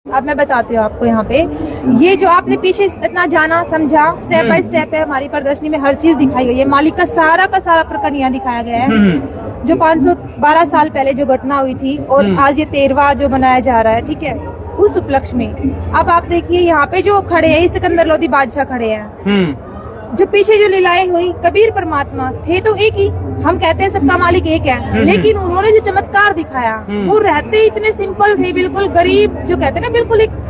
अब मैं बताती हूँ आपको यहाँ पे, ये जो आपने पीछे इतना जाना समझा, स्टेप बाय स्टेप है, हमारी प्रदर्शनी में हर चीज दिखाई गई है। मालिक का सारा प्रकरण यहाँ दिखाया गया है। जो 512 साल पहले जो घटना हुई थी और आज ये 13वां जो बनाया जा रहा है, ठीक है, उस उपलक्ष्य में अब आप देखिए यहाँ पे जो खड़े हैं सिकंदर लोधी बादशाह खड़े हैं। जो पीछे जो लीलाएं हुई, कबीर परमात्मा थे तो एक ही, हम कहते हैं सबका मालिक एक है, लेकिन उन्होंने जो चमत्कार दिखाया वो रहते इतने सिंपल थे, बिल्कुल गरीब, जो कहते हैं ना बिल्कुल एक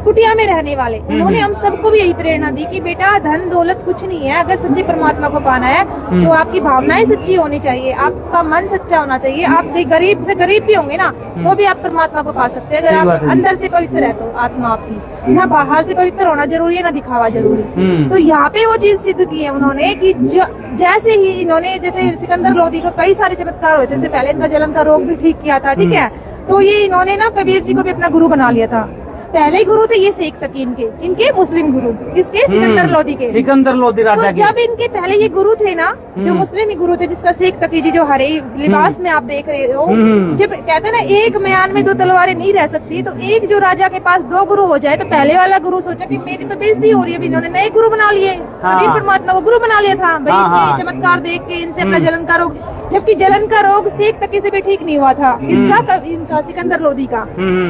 कुटिया में रहने वाले। उन्होंने हम सबको भी यही प्रेरणा दी कि बेटा धन दौलत कुछ नहीं है, अगर सच्चे परमात्मा को पाना है तो आपकी भावनाएं सच्ची होनी चाहिए, आपका मन सच्चा होना चाहिए। आप चाहे गरीब से गरीब भी होंगे ना तो भी आप परमात्मा को पा सकते हैं, अगर आप अंदर से पवित्र है तो आत्मा आपकी, ना बाहर से पवित्र होना जरूरी है ना दिखावा जरूरी। तो यहाँ पे वो चीज सिद्ध की है उन्होंने कि जैसे ही इन्होंने, जैसे सिकंदर लोधी को कई सारे चमत्कार हुए थे, इससे पहले इनका जलन का रोग भी ठीक किया था, ठीक है, तो ये इन्होंने ना कबीर जी को भी अपना गुरु बना लिया था। पहले गुरु थे ये शेख तकी इनके मुस्लिम गुरु, किसके? सिकंदर लोधी के, सिकंदर लोधी राजा। तो जब इनके पहले ये गुरु थे ना, जो मुस्लिम ही गुरु थे, जिसका शेख तकी जी जो हरे लिबास में आप देख रहे हो, जब कहते हैं ना एक म्यान में दो तलवारें नहीं रह सकती, तो एक जो राजा के पास दो गुरु हो जाए, तो पहले वाला गुरु सोचा कि मेरी तो बेइज्जती हो रही है, इन्होंने नए गुरु बना लिए, कबीर परमात्मा को गुरु बना लिया था भाई, चमत्कार देख के इनसे अपना जलन का रोग, जबकि जलन का रोग शेख तकी से भी ठीक नहीं हुआ था, किसका? इनका सिकंदर लोधी का,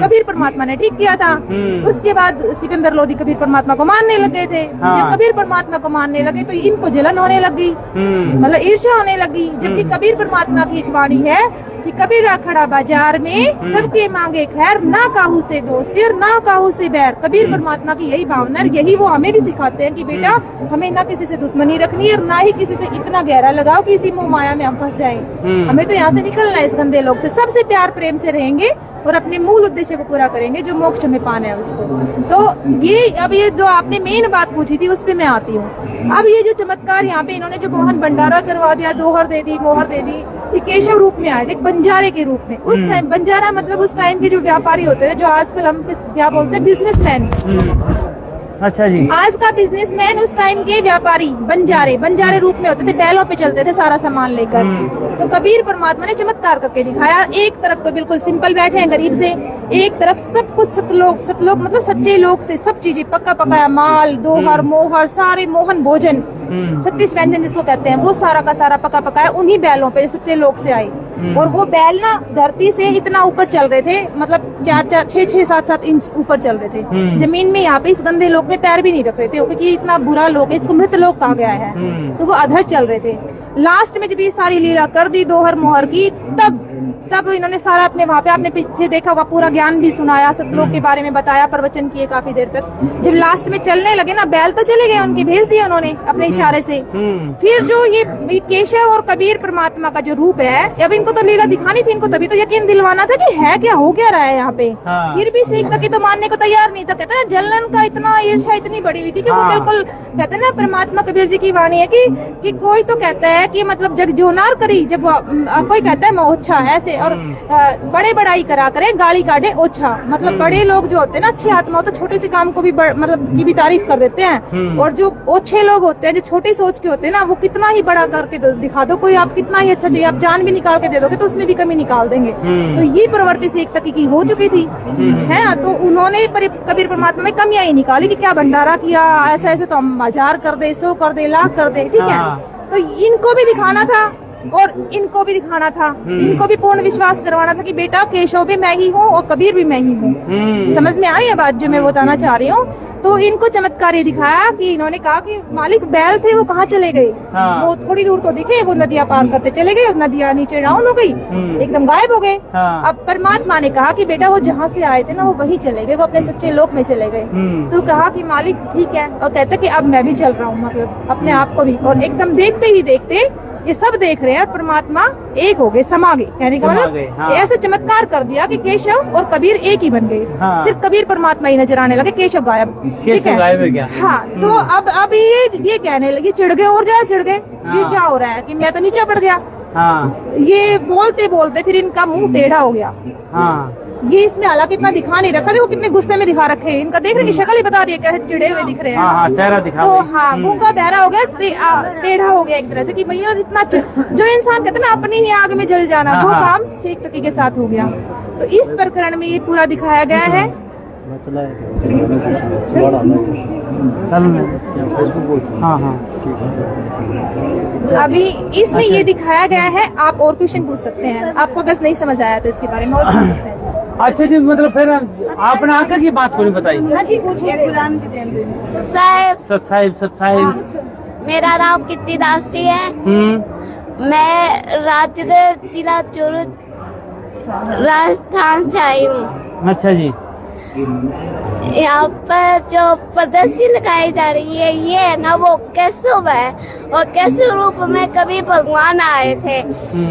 कबीर परमात्मा ने ठीक किया था। उसके बाद सिकंदर लोधी कबीर परमात्मा को मानने लगे थे। जब कबीर परमात्मा को मानने लगे तो इनको जलन होने लगी, मतलब ईर्ष्या होने लगी, जबकि कबीर परमात्मा की एक वाणी है कि कबीरा खड़ा बाजार में सबके मांगे खैर, ना काहू से दोस्ती और ना काहू से बैर। कबीर परमात्मा की यही भावना, यही वो हमें भी सिखाते हैं कि बेटा हमें ना किसी से दुश्मनी रखनी है और ना ही किसी से इतना गहरा लगाओ कि इसी मोह माया में हम फंस जाएं। हमें तो यहाँ से निकलना है, इस गंदे लोग से सबसे प्यार प्रेम से रहेंगे और अपने मूल उद्देश्य को पूरा करेंगे, जो मोक्ष में पाना है उसको। तो ये अब ये जो आपने मेन बात पूछी थी उस पे मैं आती हूँ। अब ये जो चमत्कार यहाँ पे इन्होंने जो मोहन भंडारा करवा दिया, दोहर दे दी, मोहर दे दी, ये केशव रूप में आए थे, बंजारे के रूप में। उस टाइम बंजारा मतलब उस टाइम के जो व्यापारी होते थे, जो आजकल हम क्या बोलते हैं बिजनेसमैन। अच्छा जी, आज का बिजनेसमैन उस टाइम के व्यापारी बंजारे रूप में होते थे, बैलों पे चलते थे सारा सामान लेकर। तो कबीर परमात्मा ने चमत्कार करके दिखाया। एक तरफ तो बिल्कुल सिंपल बैठे हैं गरीब से, एक तरफ सब कुछ सतलोक मतलब सच्चे लोग से सब चीजें पक्का पकाया माल, दोहर मोहर, सारे मोहन भोजन 36 व्यंजन जिसको कहते हैं, वो सारा का सारा पका पकाया उन्हीं बैलों पे सच्चे लोग से आई। और वो बैल ना धरती से इतना ऊपर चल रहे थे, मतलब 4-4, 6-6, 7-7 इंच ऊपर चल रहे थे जमीन में। यहाँ पे इस गंदे लोक में पैर भी नहीं रख रहे थे, क्योंकि इतना बुरा लोक है, इसको मृत लोक कहा गया है। तो वो अधर चल रहे थे। लास्ट में जब ये सारी लीला कर दी दोहर मोहर की, तब इन्होंने सारा अपने वहाँ पे आपने पीछे देखा होगा पूरा ज्ञान भी सुनाया, सतलोक के बारे में बताया, प्रवचन किए काफी देर तक। जब लास्ट में चलने लगे ना, बैल तो चले गए उनके, भेज दिया उन्होंने अपने इशारे से। फिर जो ये केशव और कबीर परमात्मा का जो रूप है, अब इनको तो लीला दिखानी थी, इनको तभी तो यकीन दिलवाना था कि है क्या, हो क्या रहा है यहाँ पे। फिर भी शेख तकी तो मानने को तैयार नहीं था। कहते ना जलन का इतना ईर्ष्या इतनी बड़ी हुई थी कि वो बिल्कुल, कहते ना परमात्मा कबीर जी की वाणी है कि कोई तो कहता है कि मतलब जग जोनार करी, जब कोई कहता है मोच्छा ऐसे, और बड़े बड़ाई करा करे गाली काटे ओछा, मतलब बड़े लोग जो होते हैं ना अच्छी आत्मा, तो छोटे से काम को भी मतलब की भी तारीफ कर देते हैं। और जो ओछे लोग होते हैं, जो छोटी सोच के होते हैं ना, वो कितना ही बड़ा करके दिखा दो, कोई आप कितना ही अच्छा चाहिए, आप जान भी निकाल के दे दोगे तो उसमें भी कमी निकाल देंगे। तो ये प्रवृत्ति शेख तकी की हो चुकी थी, है। तो उन्होंने कबीर परमात्मा में कमियां ही निकाली कि क्या भंडारा किया, ऐसा ऐसे तो हम 1000 कर दे, 100 कर दे, लाख कर दे, ठीक है। तो इनको भी दिखाना था और इनको भी दिखाना था, इनको भी पूर्ण विश्वास करवाना था कि बेटा केशव भी मैं ही हूँ और कबीर भी मैं ही हूँ। समझ में आई है बात जो मैं बताना चाह रही हूँ। तो इनको चमत्कार ये दिखाया कि इन्होंने कहा कि मालिक बैल थे वो कहाँ चले गए, वो थोड़ी दूर तो दिखे, वो नदियाँ पार करते चले गए, नदियाँ नीचे डाउन हो गई, एकदम गायब हो गए। अब परमात्मा ने कहा कि बेटा वो जहाँ से आए थे ना वो वही चले गए, वो अपने सच्चे लोक में चले गए। तो कहा कि मालिक ठीक है, और कहते कि अब मैं भी चल रहा हूँ, मतलब अपने आप को भी। और एकदम देखते ही देखते ये सब देख रहे हैं, परमात्मा एक हो गए, समा गए, कहने का मतलब ऐसे चमत्कार कर दिया कि केशव और कबीर एक ही बन गए। सिर्फ कबीर परमात्मा ही नजर आने लगे, केशव गायब, ठीक है, गायब है क्या? हाँ। तो अब ये कहने लगे, चिढ़ गए और ज्यादा चिढ़ गए, ये क्या हो रहा है कि मैं तो नीचे पड़ गया। ये बोलते बोलते फिर इनका मुंह टेढ़ा हो गया। ये इसमें हालांकि इतना दिखा नहीं रखा, देखो कितने गुस्से में दिखा रखे हैं, इनका देख रहे हैं, शक्ल ही बता रही है कैसे चिड़े हुए दिख रहे हैं। चेहरा दिखा, तो हाँ, गूंगा बहरा हो गया, टेढ़ा हो गया एक तरह से कि भैया इतना जो इंसान कहते ना अपनी ही आग में जल जाना, वो काम शेख तकी के साथ हो गया। तो इस प्रकरण में ये पूरा दिखाया गया है। हाँ हाँ अभी इसमें ये दिखाया गया है, आप और क्वेश्चन पूछ सकते हैं, आपको अगर नहीं समझ आया तो इसके बारे में और पूछ सकते हैं। अच्छा जी, मतलब फिर आपने आकर की बात को नहीं बताई। हाँ जी पूछिए। सत साहिब मेरा नाम कीर्ति दास जी है। मैं राजगढ़ जिला चूरू राजस्थान से आई हूँ। अच्छा जी। यहाँ पर जो प्रदर्शनी लगाई जा रही है ये है ना वो केशव है, और केशव रूप में कभी भगवान आए थे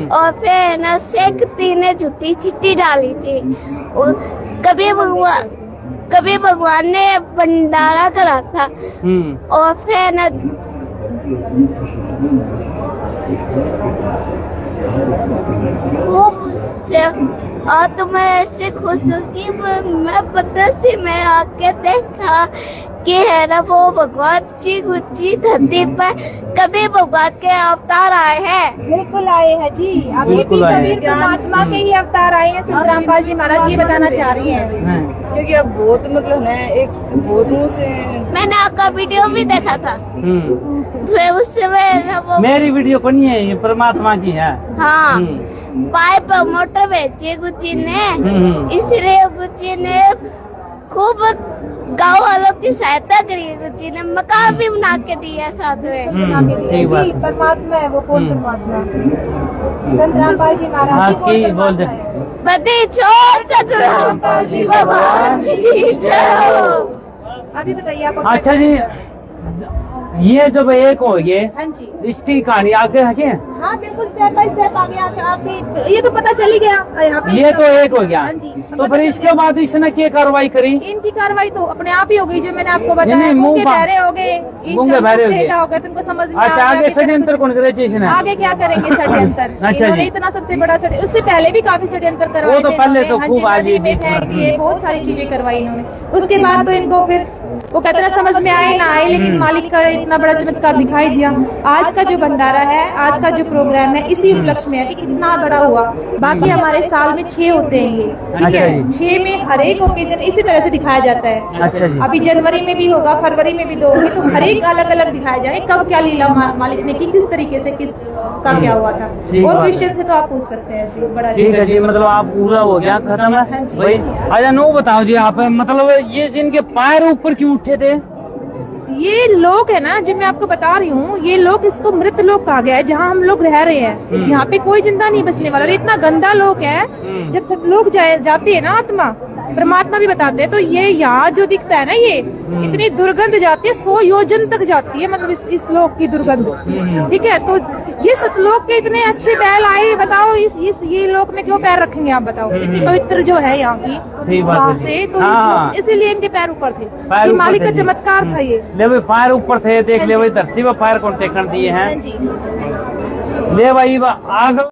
और फिर ना सेकती ने झूठी चिट्ठी डाली थी। और कभी भगवान ने भंडारा करा था और फिर ना खूब से और तो मैं ऐसे खुश हूँ कि मैं प्रदर्शनी में आके देखा कि है ना वो भगवान जी गुच्ची धरती पर कभी भगवान के अवतार आए हैं। बिल्कुल आए हैं जी, अभी भी कबीर परमात्मा के ही अवतार आए हैं। संत रामपाल जी महाराज ये बताना चाह रही हैं, क्योंकि अब बहुत मतलब है एक बहुत से मैंने आपका वीडियो भी देखा था, फिर उससे मैं वो मेरी वीडियो को नहीं है, ये परमात्मा की है। हाँ पाइप मोटर भेजी गुच्ची ने, इसलिए गुच्ची ने खूब गाँव वालों की सहायता करी। गुच्ची ने मकान भी बना के दिया साथ में। ठीक बात जी है। परमात्मा है वो, कौन परमात्मा? संत रामपाल जी महाराज आज जी कौन की बोल दे। परमात्मा है? बदे छोड़ सत रामपाल जी भगवान जी की जय हो। अभी बताइए आप। अच्छा जी, ये जब एक हो गए, हाँ जी इसकी कहानी आगे है क्या? हाँ बिल्कुल स्टेप बाय स्टेप आगे आके आपके ये तो पता चल ही गया यहाँ पे। ये तो एक हो गया, हाँ जी। तो फिर इसके बाद इसने क्या कार्रवाई करी? इनकी कार्रवाई तो अपने आप ही हो गई, जो मैंने आपको बताया। नहीं, मुंह गूंगे बा- बहरे हो गए, गूंगे बहरे हो गए। टेढ़ा हो गया, तुमको समझ में अच्छा, आ आगे गया कि षड्यंत्र कौन करे स्टेशन है? आगे क्या करेंगे षड्यंत्र? अच्छा इन्होंने जी। इतना सबसे बड़ा षड्यंत्र, उससे पहले भी काफी षड्यंत्र करवाए वो तो थे पहले इन्होंने। तो हाँ खूब जी, आगे नदी में भी- फेंक दिए, बहुत सारी चीजें करवाई इन्होंने। उसके बाद तो इनको फिर वो कहते ना समझ में आए ना आए, लेकिन मालिक का इतना बड़ा चमत्कार दिखाई दिया। आज का जो भंडारा है, आज का जो प्रोग्राम है, इसी उपलक्ष्य में है कि कितना बड़ा हुआ। बाकी हमारे साल में 6 होते हैं ये, ठीक अच्छा है। जी। 6 में हर एक ओकेजन इसी तरह से दिखाया जाता है। अच्छा जी। अभी जनवरी में भी होगा, फरवरी में भी 2 होंगे, तो हर एक अलग अलग दिखाया जाए कब क्या लीला मालिक ने की, किस तरीके से किस का क्या हुआ था। ठीक और बात है। क्वेश्चन से तो आप पूछ सकते हैं ऐसे बड़ा। ठीक है जी, मतलब आप पूरा हो गया खत्म हाँ है जी। भाई। अच्छा नो बताओ जी, आप मतलब ये जिनके पैर ऊपर क्यों उठे थे? ये लोग है ना जो मैं आपको बता रही हूँ, ये लोग इसको मृत लोक कहा गया है, जहाँ हम लोग रह रहे हैं। यहाँ पे कोई जिंदा नहीं बचने वाला। और इतना गंदा लोक है, जब सब लोग जाते हैं ना, आत्मा परमात्मा भी बताते हैं, तो ये यहाँ जो दिखता है ना, ये इतनी दुर्गंध जाती है, 100 योजन तक जाती है, मतलब इस लोक की दुर्गंध। ठीक है, तो ये सतलोक के इतने अच्छे बैल आए, बताओ इस ये लोक में क्यों पैर रखेंगे आप? बताओ इतनी पवित्र जो है यहाँ की ठीक बात है वहाँ जी। से, तो हाँ। इसीलिए इनके पैर ऊपर थे। पैर ये ऊपर मालिक थे का जी। चमत्कार था ये। ले भाई पैर ऊपर थे, देख ले भाई धरती पर पैर कौन टेकन दिए हाँ हैं। जी। ले भाई आगे